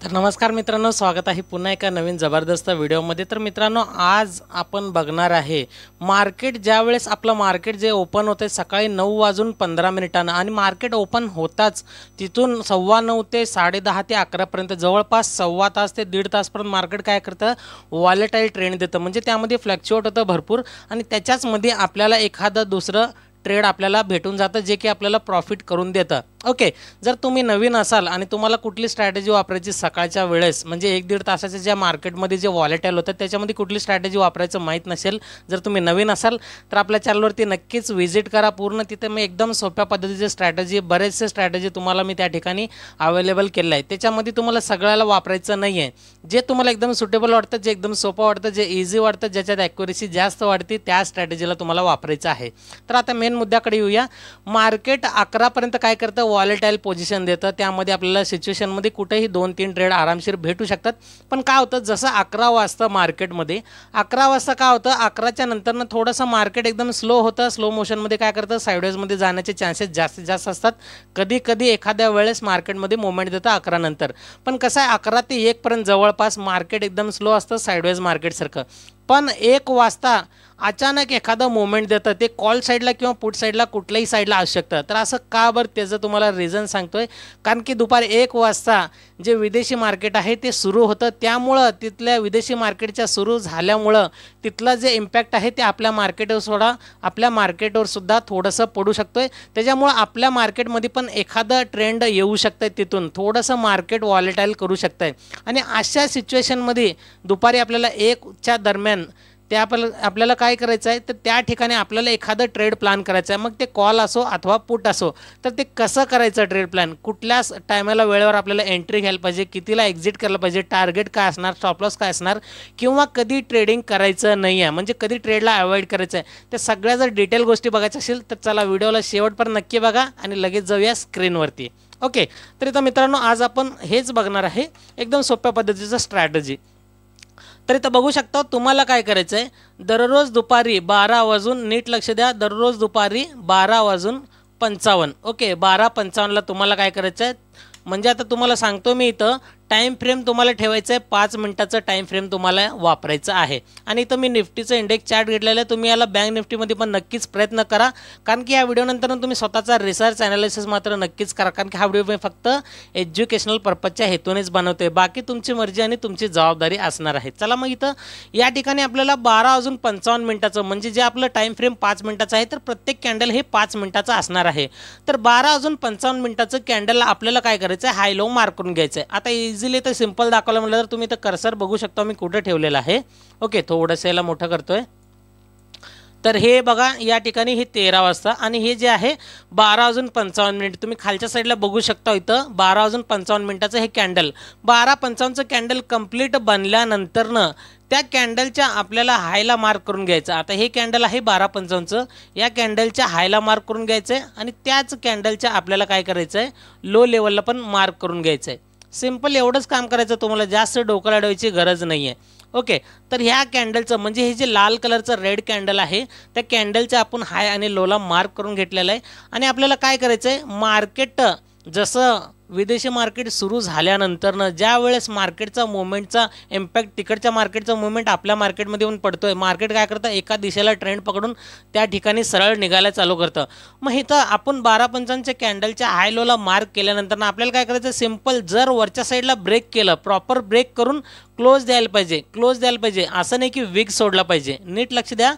तर नमस्कार मित्रांनो, स्वागत आहे पुन्हा एका नवीन जबरदस्त व्हिडिओमध्ये। तर मित्रांनो, आज आपण बघणार आहे मार्केट ज्यावेळेस आपलं मार्केट जे ओपन होते सकाळी 9:15 आणि मार्केट ओपन होताच तिथून 9:15 ते 10:30 ते 11 पर्यंत जवळपास सव्वा तास ते दीड तासपर्यंत मार्केट काय करतं, वॉलेटाईल ट्रेंड देतं। म्हणजे त्यामध्ये फ्लक्च्युएट होतं भरपूर आणि त्याच्याच मध्ये आपल्याला एखादं दुसरं ट्रेड आपल्याला भेटून जातं जे की आपल्याला प्रॉफिट करून देतं। ओके, जर तुम्ही नवीन असाल आणि तुम्हाला कुठली स्ट्रॅटेजी वापरायची सकाळच्या वेळेस म्हणजे 1-1.5 तासाच्या ज्या मार्केटमध्ये जे वॉलेटाईल होतं त्याच्यामध्ये कुठली स्ट्रॅटेजी वापरायचं माहीत नसेल, जर तुम्ही नवीन असाल तर आपल्या चॅनलवरती नक्कीच व्हिजिट करा। पूर्ण तिथे मी एकदम सोप्या पद्धतीची स्ट्रॅटेजी, बरेचसे स्ट्रॅटेजी तुम्हाला मी त्या ठिकाणी अवेलेबल केलं आहे। त्याच्यामध्ये तुम्हाला सगळ्याला वापरायचं नाही आहे, जे तुम्हाला एकदम सुटेबल वाटतं, जे एकदम सोपं वाटतं, जे इझी वाटतं, ज्याच्यात ॲक्युरेसी जास्त वाढते त्या स्ट्रॅटेजीला तुम्हाला वापरायचं आहे। तर आता मेन मुद्द्याकडे येऊया। मार्केट 11 पर्यंत काय करतं, वॉलेटाईल पोझिशन देतं। त्यामध्ये आपल्याला सिच्युएशनमध्ये कुठेही 2-3 ट्रेड आरामशीर भेटू शकतात। पण काय होतं, जसं 11 वाजता मार्केटमध्ये 11 वाजता काय होतं, 11च्या नंतरनं थोडंसं मार्केट एकदम स्लो होतं। स्लो मोशनमध्ये काय करतं, साईडवेजमध्ये जाण्याचे चान्सेस जास्तीत जास्त असतात। कधी कधी एखाद्या वेळेस मार्केटमध्ये मोमेंट देतं 11 नंतर। पण कसं आहे, 11 ते 1 पर्यंत जवळपास मार्केट एकदम स्लो असतं, साईडवेज मार्केटसारखं। पण 1 वाजता अचानक एखादं मोमेंट देतं, ते कॉल साईडला किंवा पुट साईडला कुठल्याही साईडला असू शकतं। तर असं का बरं, त्याचं तुम्हाला रिझन सांगतोय। कारण की दुपारी 1 वाजता जे विदेशी मार्केट आहे ते सुरू होतं, त्यामुळं तिथल्या विदेशी मार्केटच्या सुरू झाल्यामुळं तिथलं जे इम्पॅक्ट आहे ते आपल्या मार्केटवर सुद्धा थोडंसं पडू शकतोय। त्याच्यामुळं आपल्या मार्केटमध्ये पण एखादं ट्रेंड येऊ शकतं, तिथून थोडंसं मार्केट वॉलेटाईल करू शकतंय। आणि अशा सिच्युएशनमध्ये दुपारी आपल्याला 1च्या दरम्यान आपल्याला काय करायचं आहे, तर त्या ठिकाणी आपल्याला एखादं ट्रेड प्लॅन करायचं आहे। मग ते कॉल असो अथवा पुट असो, तर ते कसं करायचं ट्रेड प्लॅन, कुठल्या टायमाला वेळेवर आपल्याला एंट्री घ्यायला पाहिजे, कितीला एक्झिट करायला पाहिजे, टार्गेट काय असणार, स्टॉप लॉस काय असणार, किंवा कधी ट्रेडिंग करायचं नाही आहे म्हणजे कधी ट्रेडला अवॉइड करायचं आहे, त्या सगळ्या जर डिटेल गोष्टी बघायच्या असेल तर चला व्हिडिओला शेवटपर्यंत नक्की बघा आणि लगेच जाऊया स्क्रीनवरती। ओके, तर इथं मित्रांनो आज आपण हेच बघणार आहे, एकदम सोप्या पद्धतीचं स्ट्रॅटेजी। तर इथं बघू शकता तुम्हाला काय करायचं आहे, दररोज दुपारी 12 वाजून, नीट लक्ष द्या, दररोज दुपारी 12:55 ओके 12:55ला तुम्हाला काय करायचं आहे, म्हणजे आता तुम्हाला सांगतो मी, इथं टाईम फ्रेम तुम्हाला ठेवायचं आहे 5 मिनिटाचं टाईम फ्रेम तुम्हाला वापरायचं आहे। आणि इथं मी निफ्टीचं इंडेक्स चार्ट घेतलेलं आहे, तुम्ही याला बँक निफ्टीमध्ये पण नक्कीच प्रयत्न करा, कारण की या व्हिडिओनंतर तुम्ही स्वतःचा रिसर्च ॲनालिसिस मात्र नक्कीच करा, कारण की हा व्हिडिओ मी फक्त एज्युकेशनल पर्पजच्या हेतूनेच बनवतोय, बाकी तुमची मर्जी आणि तुमची जबाबदारी असणार आहे। चला मग इथं या ठिकाणी आपल्याला 12:55 म्हणजे जे आपलं टाईम फ्रेम 5 मिनिटाचं आहे, तर प्रत्येक कॅन्डल हे 5 मिनिटाचं असणार आहे। तर 12:55 कॅन्डलला आपल्याला काय करायचं आहे, हाय लो मार्क करून घ्यायचं आहे। आता इझिली तर सिंपल दाखवलं म्हटलं तर तुम्ही तर कर्सर बघू शकता मी कुठे ठेवलेलं आहे। ओके, थोडंसं याला मोठं करतोय। तर हे बघा या ठिकाणी हे 13 वाजता आणि हे जे आहे 12:55 तुम्ही खालच्या साईडला बघू शकता, इथं 12:55 हे कॅन्डल 12:55 कॅन्डल कंप्लीट बनल्यानंतरनं त्या कॅन्डलच्या आपल्याला हायला मार्क करून घ्यायचं। आता हे कॅन्डल आहे 12:55, या कॅन्डलच्या हायला मार्क करून घ्यायचं आहे आणि त्याच कॅन्डलच्या आपल्याला काय करायचं आहे, लो लेवलला पण मार्क करून घ्यायचं आहे। सिंपल एवढंच काम करायचं, तुम्हाला जास्त डोकं लावायची गरज नाही आहे। ओके, तर ह्या कॅन्डलचं म्हणजे हे जे लाल कलरचं रेड कॅन्डल आहे त्या कॅन्डलचं आपण हाय आणि लोला मार्क करून घेतलेलं आहे। आणि आपल्याला काय करायचं आहे, मार्केट जसं विदेशी मार्केट सुरू झाल्यानंतरनं ज्या वेळेस मार्केटचा मुवमेंटचा इम्पॅक्ट तिकडच्या मार्केटचा मुवमेंट आपल्या मार्केटमध्ये येऊन पडतोय, मार्केट काय करतं, एका दिशेला ट्रेंड पकडून त्या ठिकाणी सरळ निघायला चालू करतं। मग इथं आपण 12:55 कॅन्डलच्या हाय लोला मार्क केल्यानंतर आपल्याला काय करायचं, सिंपल जर वरच्या साईडला ब्रेक केलं, प्रॉपर ब्रेक करून क्लोज द्यायला पाहिजे, असं नाही की विग सोडला पाहिजे। नीट लक्ष द्या,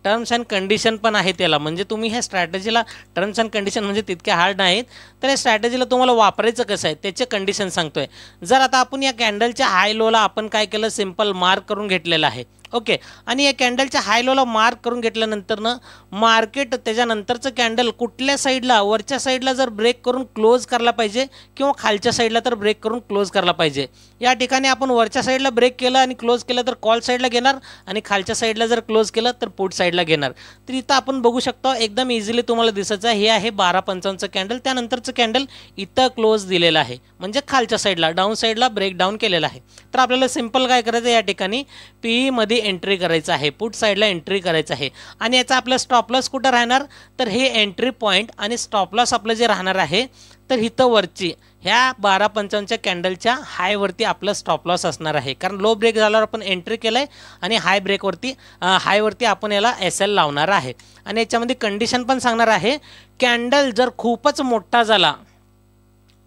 टर्म्स अँड कंडिशन पण आहे त्याला, म्हणजे तुम्ही ह्या स्ट्रॅटेजीला टर्म्स अँड कंडिशन म्हणजे तितके हार्ड नाहीत, तर या स्ट्रॅटेजीला तुम्हाला वापरायचं कसं आहे त्याचे कंडिशन सांगतोय। जर आता आपण या कॅन्डलच्या हाय लोला आपण काय केलं, सिंपल मार्क करून घेतलेलं आहे। ओके, आणि या कॅन्डलच्या हाय लोला मार्क करून घेतल्यानंतरनं मार्केट त्याच्यानंतरचं कॅन्डल कुठल्या साईडला, वरच्या साईडला जर ब्रेक करून क्लोज करायला पाहिजे किंवा खालच्या साईडला तर ब्रेक करून क्लोज करायला पाहिजे। या ठिकाणी आपण वरच्या साईडला ब्रेक केलं आणि क्लोज केलं तर कॉल साईडला घेणार आणि खालच्या साईडला जर क्लोज केलं तर पुट साईडला घेणार। तर इथं आपण बघू शकतो एकदम इझिली तुम्हाला दिसायचं आहे, हे आहे 12:55 कॅन्डल, त्यानंतरचं कॅन्डल इथं क्लोज दिलेलं आहे, म्हणजे खालच्या साईडला डाऊन साईडला ब्रेक डाऊन केलेला आहे। तर आपल्याला सिंपल काय करायचं, या ठिकाणी पीई मध्ये एंट्री करायचं आहे, पुट साईडला एंट्री करायचं आहे। आणि याचा आपला स्टॉप लॉस कुठं राहणार, तर हे एंट्री पॉईंट आणि स्टॉप लॉस आपलं जे राहणार आहे तर इथं वरची ह्या 12.55च्या कॅन्डलच्या हायवरती आपलं स्टॉप लॉस असणार आहे, कारण लो ब्रेक झाल्यावर आपण एंट्री केलं आहे आणि हायवरती आपण याला SL लावणार आहे. आणि याच्यामध्ये कंडिशन पण सांगणार आहे, कॅन्डल जर खूपच मोठा झाला,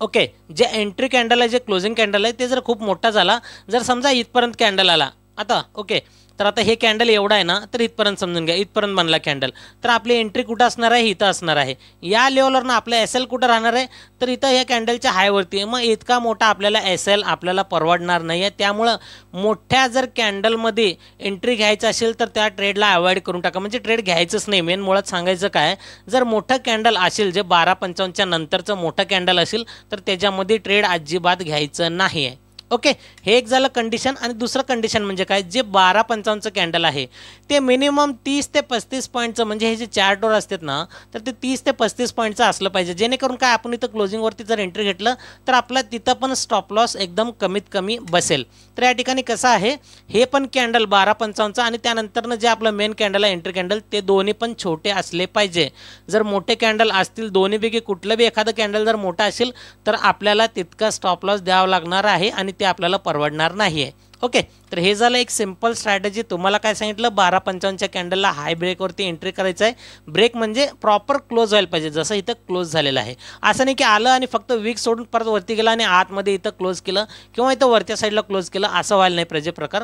ओके, जे एंट्री कॅन्डल आहे, जे क्लोजिंग कॅन्डल आहे ते जर खूप मोठा झाला, जर समजा इथपर्यंत कॅन्डल आला आता, ओके, तर आता हे कॅन्डल एवढा आहे ना, तर इथपर्यंत समजून घ्या, इथपर्यंत बनला कॅन्डल, तर आपली एंट्री कुठं असणार आहे, इथं असणार आहे. या लेवलवर ना आपलं SL कुठं राहणार आहे, तर इथं या कॅन्डलच्या हायवरती. मग इतका मोठा आपल्याला SL आपल्याला परवडणार नाही आहे. त्यामुळं मोठ्या जर कॅन्डलमध्ये एंट्री घ्यायचं असेल तर त्या ट्रेडला अवॉइड करून टाका, म्हणजे ट्रेड घ्यायचंच नाही. मेन मुळात सांगायचं काय, जर मोठं कॅन्डल असेल, जे 12.55च्या नंतरचं मोठं कॅन्डल असेल, तर त्याच्यामध्ये ट्रेड अजिबात घ्यायचं नाही आहे. ओके, हे एक झालं कंडिशन. आणि दुसरं कंडिशन म्हणजे काय, जे 12.55चं कॅन्डल आहे ते मिनिमम 30 ते 35 पॉईंटचं, म्हणजे हे जे चार्टवर असतात ना, तर ते 30 ते 35 पॉईंटचं असलं पाहिजे, जेणेकरून काय आपण इथं क्लोजिंगवरती जर एंट्री घेतलं तर आपला तिथं पण स्टॉप लॉस एकदम कमीत कमी बसेल. तर या ठिकाणी कसं आहे, हे पण कॅन्डल 12.55चं आणि त्यानंतरनं जे आपलं मेन कॅन्डल आहे एंट्री कॅन्डल, ते दोन्ही पण छोटे असले पाहिजे. जर मोठे कॅन्डल असतील, दोन्हीपैकी कुठलं बी एखादं कॅन्डल जर मोठा असेल, तर आपल्याला तितका स्टॉप लॉस द्यावा लागणार आहे आणि ते आपल्याला परवडणार नाही आहे. ओके, तर हे झालं एक सिंपल स्ट्रॅटेजी. तुम्हाला काय सांगितलं, 12.55च्या कॅन्डलला हाय ब्रेकवरती एंट्री करायचं आहे. ब्रेक म्हणजे प्रॉपर क्लोज व्हायला पाहिजे, जसं इथं क्लोज झालेलं आहे. असं नाही की आलं आणि फक्त वीक सोडून परत वरती गेला आणि आतमध्ये इथं क्लोज केलं किंवा इथं वरच्या साईडला क्लोज केलं, असं व्हायला नाही पाहिजे प्रकार.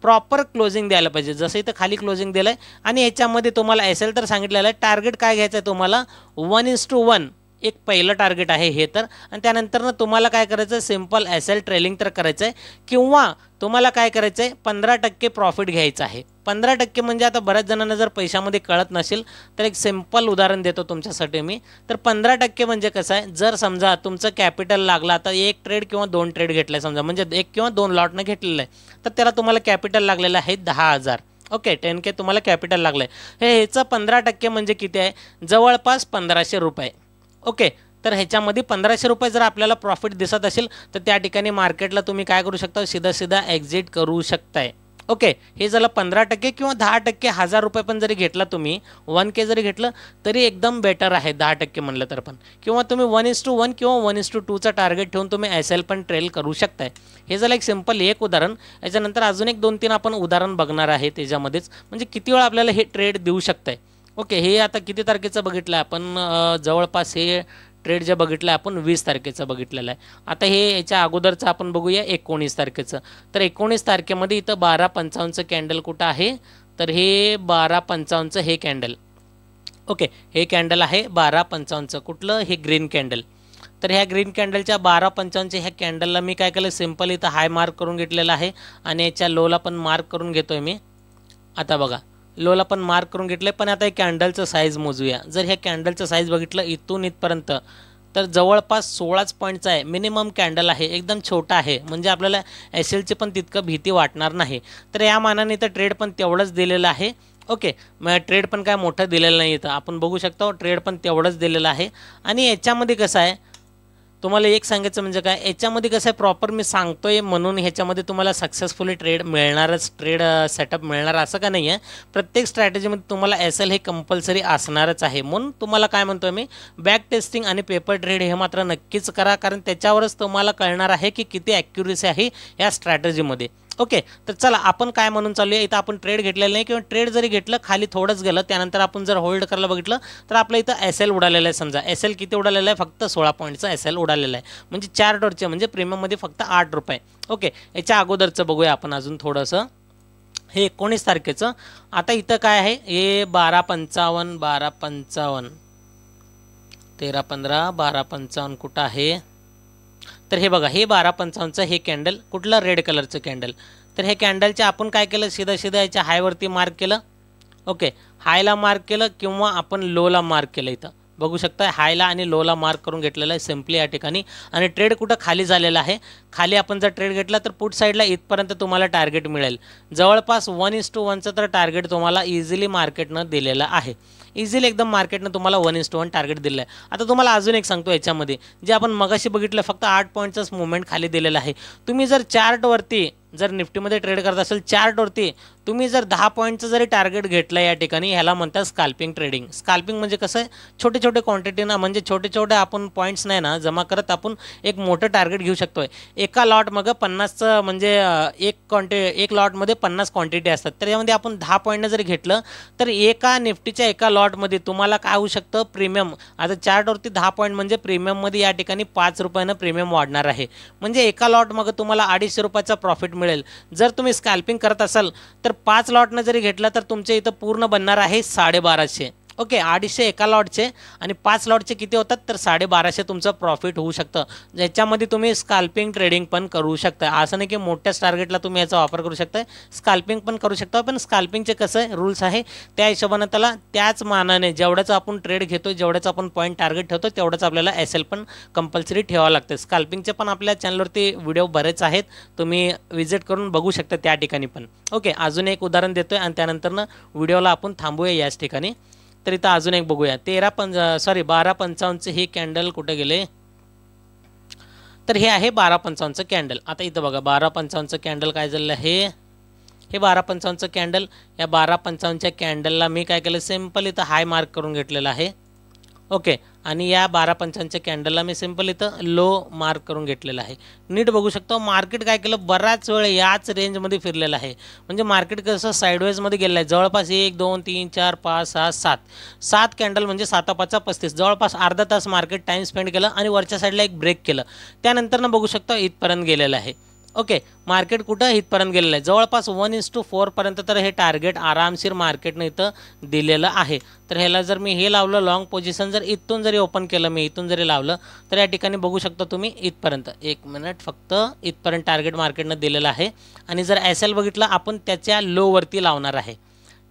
प्रॉपर क्लोजिंग द्यायला पाहिजे, जसं इथं खाली क्लोजिंग दिलं आहे. आणि ह्याच्यामध्ये तुम्हाला SL तर सांगितलेलं आहे. टार्गेट काय घ्यायचं आहे तुम्हाला, 1:1 एक पहिलं टार्गेट आहे हे तर. आणि त्यानंतर तुम्हाला काय करायचं आहे, सिंपल SL ट्रेलिंग तर करायचं आहे, किंवा तुम्हाला काय करायचं आहे, 15% प्रॉफिट घ्यायचं आहे. 15% म्हणजे आता बऱ्याच जणांना जर पैशामध्ये कळत नसेल तर एक सिंपल उदाहरण देतो तुमच्यासाठी मी. तर 15% म्हणजे कसं आहे, जर समजा तुमचं कॅपिटल लागला, आता एक ट्रेड किंवा 2 ट्रेड घेतलं आहे समजा, म्हणजे 1 किंवा 2 लॉटनं घेतलेलं आहे, तर त्याला तुम्हाला कॅपिटल लागलेलं आहे 10,000. ओके, 10K तुम्हाला कॅपिटल लागलं आहे. ह्याचं 15% म्हणजे किती आहे, जवळपास 1500 रुपये. ओके, तर ह्याच्यामध्ये 1500 रुपये जर आपल्याला प्रॉफिट दिसत असेल तर त्या ठिकाणी मार्केटला तुम्ही काय करू शकता, सीधा एक्झिट करू शकताय. ओके, हे झालं 15% किंवा 10%. 1000 रुपये पण जरी घेतला तुम्ही, 1K जरी घेतलं तरी एकदम बेटर आहे 10% म्हणलं तर पण. किंवा तुम्ही 1:1 किंवा 1:2चा टार्गेट ठेवून तुम्ही SL पण ट्रेल करू शकताय. हे झालं एक सिंपल एक उदाहरण. याच्यानंतर अजून एक 2-3 आपण उदाहरण बघणार आहे त्याच्यामध्येच, म्हणजे किती वेळा आपल्याला हे ट्रेड देऊ शकताय. ओके, हे आता किती तारखेचं बघितलं आपण, जवळपास हे ट्रेड जे बघितलं आपण 20 तारखेचं बघितलेलं आहे. आता हे याच्या अगोदरचं आपण बघूया 19 तारखेचं. तर 19 तारखेमध्ये इथं 12.55चं कॅन्डल कुठं आहे, तर हे 12.55चं हे कॅन्डल. ओके, हे कॅन्डल आहे 12.55चं, कुठलं, हे ग्रीन कॅन्डल. तर ह्या ग्रीन कॅन्डलच्या 12.55च्या ह्या कॅन्डलला मी काय केलं, सिंपल इथं हाय मार्क करून घेतलेला आहे आणि याच्या लोला पण मार्क करून घेतोय मी. आता बघा, लोला पण मार्क करून घेतलं. पण आता हे कॅन्डलचं साईज मोजूया. जर ह्या कॅन्डलचं साईज बघितलं इथून इथपर्यंत, तर जवळपास 16 पॉईंटचा आहे. मिनिमम कॅन्डल आहे, एकदम छोटा आहे, म्हणजे आपल्याला SLची पण तितकं भीती वाटणार नाही. तर या मानाने तर ट्रेड पण तेवढंच दिलेलं आहे. ओके, मग ट्रेड पण काय मोठं दिलेलं नाही इथं, आपण बघू शकतो ट्रेड पण तेवढंच दिलेलं आहे. आणि याच्यामध्ये कसं आहे, तुम्हाला एक सांगायचं म्हणजे काय, याच्यामध्ये कसं आहे, प्रॉपर मी सांगतोय म्हणून ह्याच्यामध्ये तुम्हाला सक्सेसफुली ट्रेड मिळणारच, ट्रेड सेटअप मिळणार असं का नाही आहे. प्रत्येक स्ट्रॅटेजीमध्ये तुम्हाला SL हे कंपल्सरी असणारच आहे. म्हणून तुम्हाला काय म्हणतोय मी, बॅक टेस्टिंग आणि पेपर ट्रेड हे मात्र नक्कीच करा, कारण त्याच्यावरच तुम्हाला कळणार आहे की किती ॲक्युरेसी आहे या स्ट्रॅटेजीमध्ये. ओके, तर चला आपण काय म्हणून चालू आहे, इथं आपण ट्रेड घेतलेलं नाही, किंवा ट्रेड जरी घेतलं खाली थोडंच गेलं, त्यानंतर आपण जर होल्ड करायला बघितलं तर आपलं इथं SL उडालेलं आहे. समजा SL किती उडालेलं आहे, फक्त 16 पॉईंटचा SL उडालेला आहे, म्हणजे 4 डॉटचे, म्हणजे प्रीमियममध्ये फक्त 8 रुपये. ओके, याच्या अगोदरचं बघूया आपण अजून थोडंसं, हे 19 तारखेचं. आता इथं काय आहे, हे 12.55, 12.55, 13.15, 12.55 कुठं आहे, तर हे बघा, हे 12.55चं हे कॅन्डल, कुठलं, रेड कलरचं कॅन्डल. तर हे कॅन्डलच्या आपण काय केलं, सीधा याच्या हायवरती मार्क केलं. ओके, हायला मार्क केलं किंवा आपण लोला मार्क केलं. इथं बघू शकता हायला आणि लोला मार्क करून घेतलेलं आहे सिम्पली या ठिकाणी. आणि ट्रेड कुठं खाली झालेला आहे, खाली आपण जर ट्रेड घेतला तर पुट साईडला इथपर्यंत तुम्हाला टार्गेट मिळेल. जवळपास 1:1चं तर टार्गेट तुम्हाला इझिली मार्केटनं दिलेलं आहे. इझिली एकदम मार्केटनं तुम्हाला 1:1 टार्गेट दिलं आहे. आता तुम्हाला अजून एक सांगतो, याच्यामध्ये जे आपण मगाशी बघितलं फक्त 8 पॉईंटचाच मुवमेंट खाली दिलेला आहे. तुम्ही जर चार्टवरती, जर निफ्टीमध्ये ट्रेड करत असेल, चार्टवरती तुम्ही जर 10 पॉईंटचं जरी टार्गेट घेतलं या ठिकाणी, ह्याला म्हणतात स्कॅल्पिंग ट्रेडिंग. स्कॅल्पिंग म्हणजे कसं आहे, छोटे छोटे क्वांटिटी ना, म्हणजे छोटे छोटे आपण पॉईंट्स नाही ना जमा करत आपण एक मोठं टार्गेट घेऊ शकतोय. एका लॉट मग 50चं म्हणजे एक लॉटमध्ये 50 क्वांटिटी असतात. तर यामध्ये आपण 10 पॉईंटनं जरी घेतलं तर एका निफ्टीच्या एका लॉटमध्ये तुम्हाला काय होऊ शकतं, प्रीमियम. आता चार्टवरती 10 पॉईंट म्हणजे प्रीमियममध्ये या ठिकाणी 5 रुपयानं प्रीमियम वाढणार आहे. म्हणजे एका लॉट मग तुम्हाला 250 रुपयाचा प्रॉफिट मिळेल. जर तुम्ही स्कॅल्पिंग करत असाल तर 5 लॉटनं जरी घेतला तर तुमच्या इथं पूर्ण बनणार आहे 1250. ओके, 250 एका लॉटचे आणि 5 लॉटचे किती होतात तर 1250 तुमचं प्रॉफिट होऊ शकतं. ज्याच्यामध्ये तुम्ही स्कॅल्पिंग ट्रेडिंग पण करू शकता. असं नाही की मोठ्या टार्गेटला तुम्ही याचा वापर करू शकता, स्कॅल्पिंग पण करू शकता. पण स्कॅल्पिंगचे कसं रूल्स आहे त्या हिशोबाने त्याला त्याच मानाने जेवढ्याचं आपण ट्रेड घेतो, जेवढ्याचं आपण पॉईंट टार्गेट ठेवतो तेवढंच आपल्याला SL पण कंपल्सरी ठेवावं लागतं. स्कॅल्पिंगचे पण आपल्या चॅनलवरती व्हिडिओ बरेच आहेत, तुम्ही विजिट करून बघू शकता त्या ठिकाणी पण. ओके, अजून एक उदाहरण देतोय आणि त्यानंतरनं व्हिडिओला आपण थांबूया याच ठिकाणी. तर इथं अजून एक बघूया, 1255 ही कॅन्डल कुठे गेले, तर हे आहे 1255चं कॅन्डल. आता इथं बघा 1255चं कॅन्डल काय झालं आहे, हे 1255चं कॅन्डल. या 1255च्या कॅन्डलला मी काय केलं, सिम्पल इथं हाय मार्क करून घेतलेलं आहे. ओके, आणि या 1255च्या कॅन्डलला मी सिम्पल इथं लो मार्क करून घेतलेलं आहे. नीट बघू शकतो मार्केट काय केलं, बराच वेळ याच रेंजमध्ये फिरलेलं आहे. म्हणजे मार्केट कसं साईडवेजमध्ये गेलं आहे. जवळपास 1 2 3 4 5 6 7 कॅन्डल म्हणजे 7 5 35, जवळपास अर्धा तास मार्केट टाईम स्पेंड केलं आणि वरच्या साईडला एक ब्रेक केलं. त्यानंतरनं बघू शकतो इथपर्यंत गेलेलं आहे. ओके, मार्केट कुठं इथपर्यंत गेलेलं आहे, जवळपास 1:4 पर्यंत. तर हे टार्गेट आरामशीर मार्केटने इथं दिलेलं आहे. तर ह्याला जर मी हे लावलं लॉंग पोझिशन, जर इथून जरी ओपन केलं मी, इथून जरी लावलं तर या ठिकाणी बघू शकता तुम्ही इथपर्यंत, 1 मिनिट फक्त, इथपर्यंत टार्गेट मार्केटनं दिलेलं आहे. आणि जर SL बघितलं आपण त्याच्या लोवरती लावणार आहे.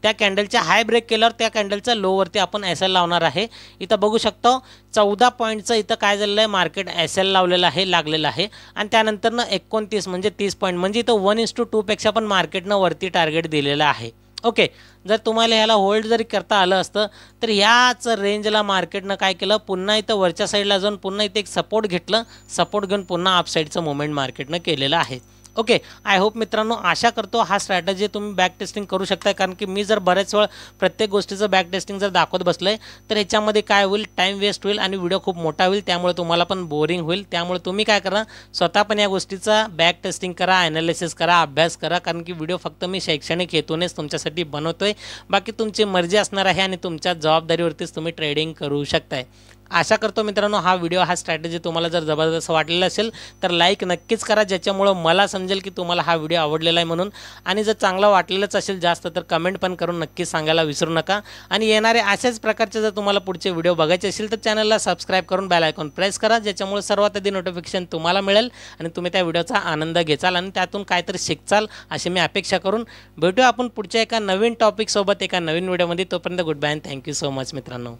त्या कॅन्डलच्या हाय ब्रेक केल्यावर त्या कॅन्डलच्या लोवरती आपण SL लावणार आहे. इथं बघू शकतो 14 पॉईंटचं इथं काय झालेलं आहे, मार्केट SL लावलेलं आहे, लागलेलं आहे. आणि त्यानंतरनं 29 म्हणजे 30 पॉईंट, म्हणजे इथं 1:2 पेक्षा पण मार्केटनं वरती टार्गेट दिलेलं आहे. ओके, जर तुम्हाला ह्याला होल्ड जरी करता आलं असतं तर ह्याच रेंजला मार्केटनं काय केलं, पुन्हा इथं वरच्या साईडला जाऊन पुन्हा इथे एक सपोर्ट घेतलं, सपोर्ट घेऊन पुन्हा अपसाईडचं मुवमेंट मार्केटनं केलेलं आहे. ओके, आय होप मित्रांनो, आशा करतो हा स्ट्रॅटेजी तुम्ही बॅक टेस्टिंग करू शकता. कारण की मी जर बरेच वेळ प्रत्येक गोष्टीचं बॅक टेस्टिंग जर दाखवत बसलं तर ह्याच्यामध्ये काय होईल, टाईम वेस्ट होईल आणि व्हिडिओ खूप मोठा होईल. त्यामुळे तुम्हाला पण बोरिंग होईल. त्यामुळे तुम्ही काय करा, स्वतः पण या गोष्टीचा बॅक टेस्टिंग करा, ॲनालिसिस करा, अभ्यास करा. कारण की व्हिडिओ फक्त मी शैक्षणिक हेतूनेच तुमच्यासाठी बनवतोय. बाकी तुमची मर्जी असणार आहे आणि तुमच्या जबाबदारीवरतीच तुम्ही ट्रेडिंग करू शकताय. आशा करतो मित्रांनो हा व्हिडिओ, हा स्ट्रॅटेजी तुम्हाला जर जबरदस्त वाटलेला असेल तर लाईक नक्कीच करा, ज्याच्यामुळं मला समजेल की तुम्हाला हा व्हिडिओ आवडलेला आहे म्हणून. आणि जर चांगला वाटलेलंच असेल जास्त तर कमेंट पण करून नक्कीच सांगायला विसरू नका. आणि येणारे अशाच प्रकारचे जर तुम्हाला पुढचे व्हिडिओ बघायचे असेल तर चॅनलला सबस्क्राईब करून बेल आयकॉन प्रेस करा, ज्याच्यामुळे सर्वात आधी नोटिफिकेशन तुम्हाला मिळेल आणि तुम्ही त्या व्हिडिओचा आनंद घेचाल आणि त्यातून काहीतरी शिकचाल अशी मी अपेक्षा करून भेटूया आपण पुढच्या एका नवीन टॉपिकसोबत एका नवीन व्हिडिओमध्ये. तोपर्यंत good bye, thank you so much मित्रांनो.